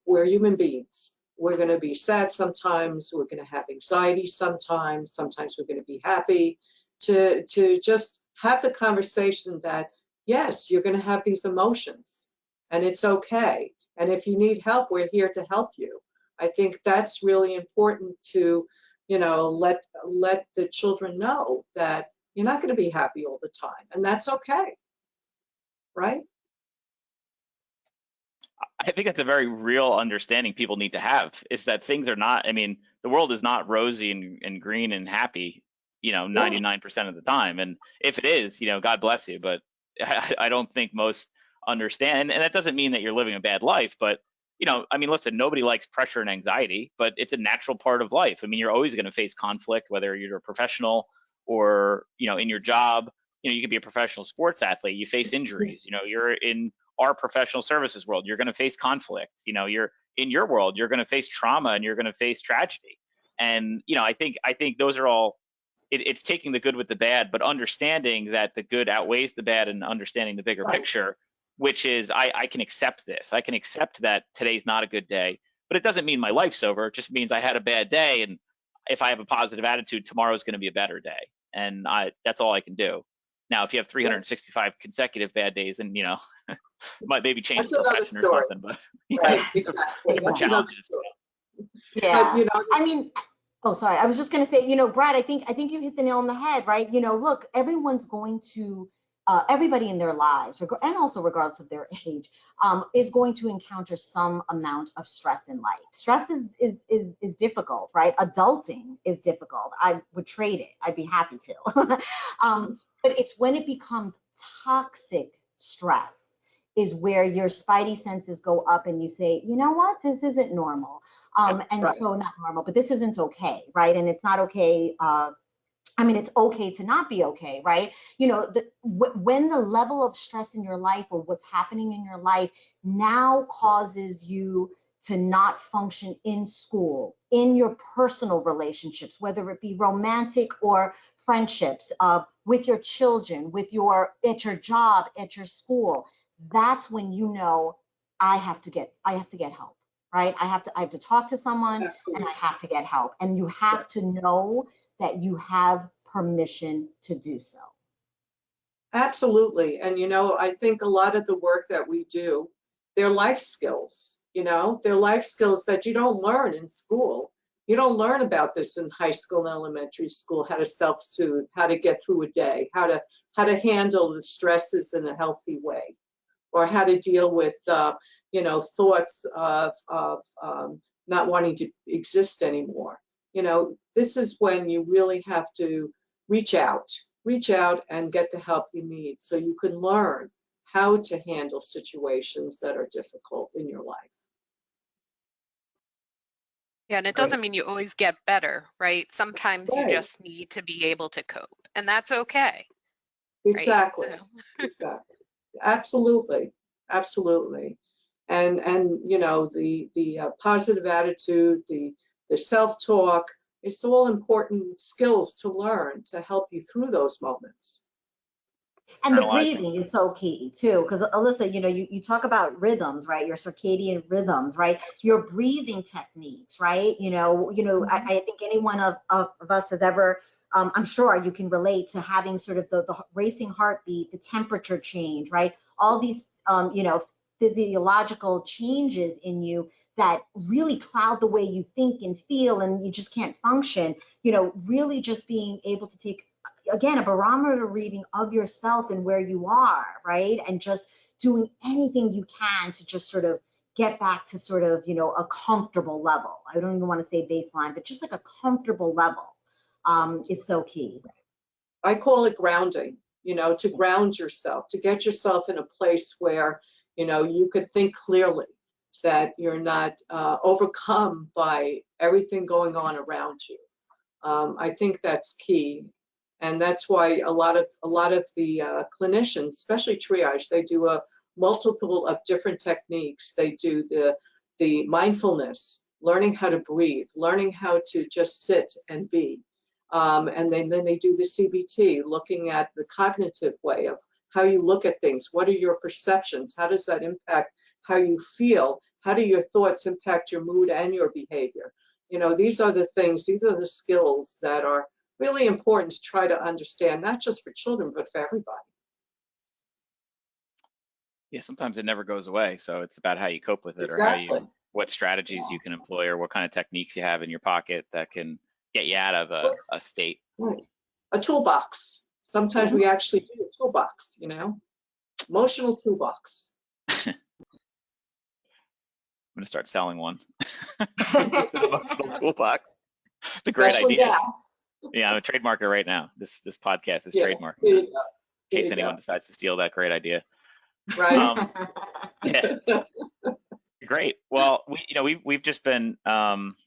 we're human beings. We're going to be sad sometimes. We're going to have anxiety sometimes. Sometimes we're going to be happy. To just have the conversation that yes, you're going to have these emotions, and it's okay. And if you need help, we're here to help you. I think that's really important to let the children know that you're not going to be happy all the time, and that's okay, right? I think that's a very real understanding people need to have, is that things are not, I mean, the world is not rosy and green and happy, 99% of the time. And if it is, God bless you, but I don't think most understand. And that doesn't mean that you're living a bad life, but I mean, listen, nobody likes pressure and anxiety, but it's a natural part of life. I mean, you're always going to face conflict, whether you're a professional or, in your job. You could be a professional sports athlete. You face injuries. You're in our professional services world. You're going to face conflict. You're in your world. You're going to face trauma and you're going to face tragedy. And I think those are all. It's taking the good with the bad, but understanding that the good outweighs the bad and understanding the bigger picture, which is I can accept this. I can accept that today's not a good day, but it doesn't mean my life's over. It just means I had a bad day, and if I have a positive attitude, tomorrow's going to be a better day, and that's all I can do. Now, if you have 365 consecutive bad days, then might maybe change the profession or something. But right, exactly. That's another story. Yeah, but, I mean. Oh, sorry. I was just going to say, Brad, I think you hit the nail on the head, right? Look, everyone's going to, everybody in their lives, and also regardless of their age, is going to encounter some amount of stress in life. Stress is difficult, right? Adulting is difficult. I would trade it. I'd be happy to. But it's when it becomes toxic stress is where your spidey senses go up and you say, you know what, this isn't normal. So not normal, but this isn't okay, right? And it's not okay. It's okay to not be okay, right? When the level of stress in your life or what's happening in your life now causes you to not function in school, in your personal relationships, whether it be romantic or friendships, with your children, at your job, at your school, that's when I have to get help, right? I have to talk to someone. Absolutely. And I have to get help. And you have to know that you have permission to do so. Absolutely. And I think a lot of the work that we do, they're life skills, they're life skills that you don't learn in school. You don't learn about this in high school and elementary school, how to self-soothe, how to get through a day, how to handle the stresses in a healthy way, or how to deal with thoughts of not wanting to exist anymore. This is when you really have to reach out and get the help you need so you can learn how to handle situations that are difficult in your life. Yeah, and it doesn't mean you always get better, right? Sometimes you just need to be able to cope, and that's okay. Exactly. Right? So. Exactly. Absolutely. And the positive attitude, the self-talk, it's all important skills to learn to help you through those moments. And the breathing is so key too, because Alyssa, you talk about rhythms, right? Your circadian rhythms, right? Your breathing techniques, right? I think any one of us has ever, I'm sure you can relate to having sort of the racing heartbeat, the temperature change, right? All these, physiological changes in you that really cloud the way you think and feel, and you just can't function, you know, really just being able to take, again, a barometer reading of yourself and where you are, right? And just doing anything you can to just sort of get back to sort of, you know, a comfortable level. I don't even want to say baseline, but just like a comfortable level is so key. I call it grounding, you know, to ground yourself, to get yourself in a place where, you know, you could think clearly, that you're not overcome by everything going on around you. I think that's key. And that's why a lot of the clinicians, especially triage, they do a multiple of different techniques. They do the mindfulness, learning how to breathe, learning how to just sit and be. And then they do the CBT, looking at the cognitive way of how you look at things. What are your perceptions? How does that impact how you feel? How do your thoughts impact your mood and your behavior? You know, these are the things, these are the skills that are really important to try to understand, not just for children, but for everybody. Yeah, sometimes it never goes away. So it's about how you cope with it, Exactly. or what strategies you can employ, or what kind of techniques you have in your pocket that can get you out of a state. Right. A toolbox. Sometimes we actually do a toolbox, you know, emotional toolbox. I'm gonna start selling one. It's an emotional toolbox. It's a great Especially idea. now. Yeah, I'm a trademarker right now. This podcast is Yeah, trademarked. there In you go. case anyone decides to steal that great idea. Right. Yeah. Great. Well, we've just been.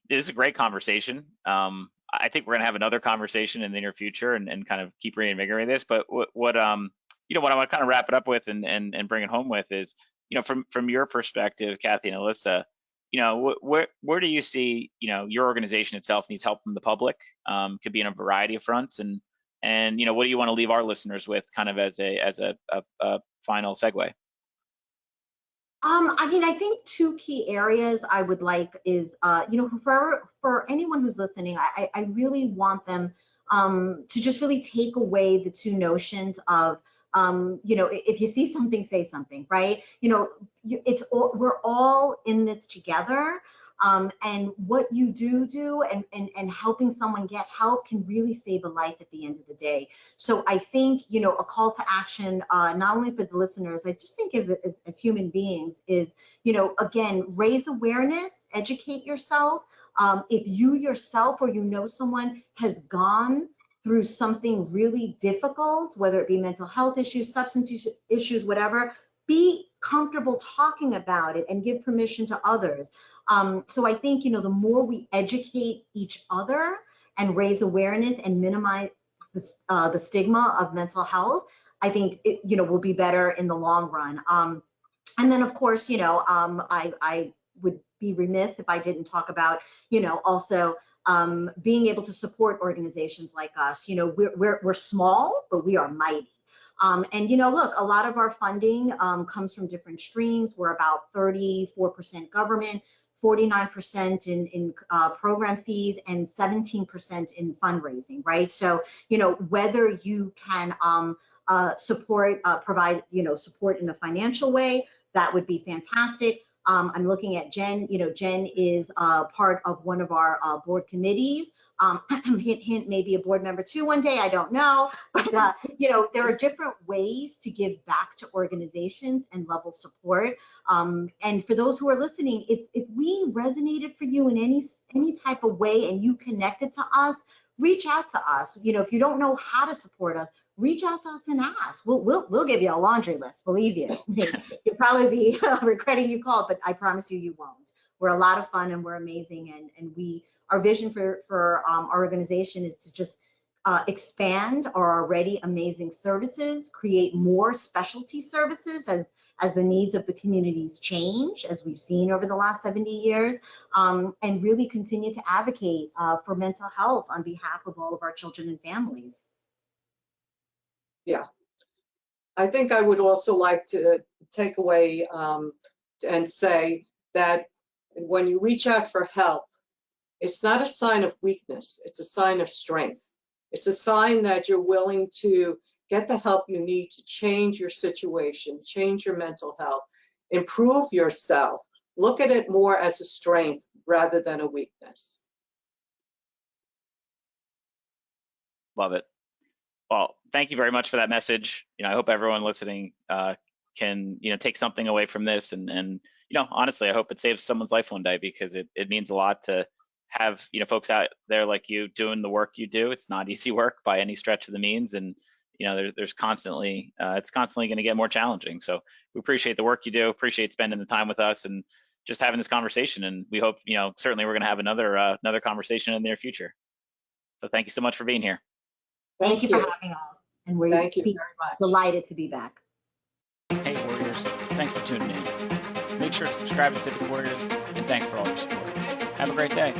This is a great conversation. I think we're gonna have another conversation in the near future and kind of keep reinvigorating this. But what I want to kind of wrap it up with and bring it home with is, you know, from your perspective, Kathy and Alyssa, you know, where do you see, you know, your organization itself needs help from the public? Could be in a variety of fronts, and you know, what do you want to leave our listeners with, kind of as a final segue? I mean, I think two key areas I would like is, you know, for anyone who's listening, I really want them to just really take away the two notions of, you know, if you see something, say something, right? You know, we're all in this together. And what you do and helping someone get help can really save a life at the end of the day. So I think, you know, a call to action, not only for the listeners, I just think as human beings is, you know, again, raise awareness, educate yourself. If you yourself or you know someone has gone through something really difficult, whether it be mental health issues, substance issues, whatever, be comfortable talking about it and give permission to others. So I think, you know, the more we educate each other and raise awareness and minimize the stigma of mental health, I think it, you know, will be better in the long run. And then, of course, you know, I would be remiss if I didn't talk about, you know, also being able to support organizations like us. You know, we're small, but we are mighty. And, you know, look, a lot of our funding comes from different streams. We're about 34% government, 49% in program fees, and 17% in fundraising, right? So, you know, whether you can provide, you know, support in a financial way, that would be fantastic. I'm looking at Jen. You know, Jen is part of one of our board committees. Hint, hint, maybe a board member too one day, I don't know. But, you know, there are different ways to give back to organizations and level support. And for those who are listening, if we resonated for you in any type of way and you connected to us, reach out to us. You know, if you don't know how to support us, reach out to us and ask. We'll give you a laundry list, believe you. You'll probably be regretting you called, but I promise you won't. We're a lot of fun and we're amazing, and our vision for our organization is to just expand our already amazing services, create more specialty services as the needs of the communities change, as we've seen over the last 70 years, and really continue to advocate for mental health on behalf of all of our children and families. Yeah. I think I would also like to take away and say that when you reach out for help, it's not a sign of weakness, it's a sign of strength. It's a sign that you're willing to get the help you need to change your situation, change your mental health, improve yourself, look at it more as a strength rather than a weakness. Love it. Well, thank you very much for that message. I hope everyone listening can, take something away from this. And honestly, I hope it saves someone's life one day, because it means a lot to have, folks out there like you doing the work you do. It's not easy work by any stretch of the means. And, there's constantly, it's constantly going to get more challenging. So we appreciate the work you do, appreciate spending the time with us and just having this conversation. And we hope, certainly we're going to have another conversation in the near future. So thank you so much for being here. Thank you for having us. And we're Thank you very much. Delighted to be back. Hey Warriors, thanks for tuning in. Make sure to subscribe to Civic Warriors, and thanks for all your support. Have a great day.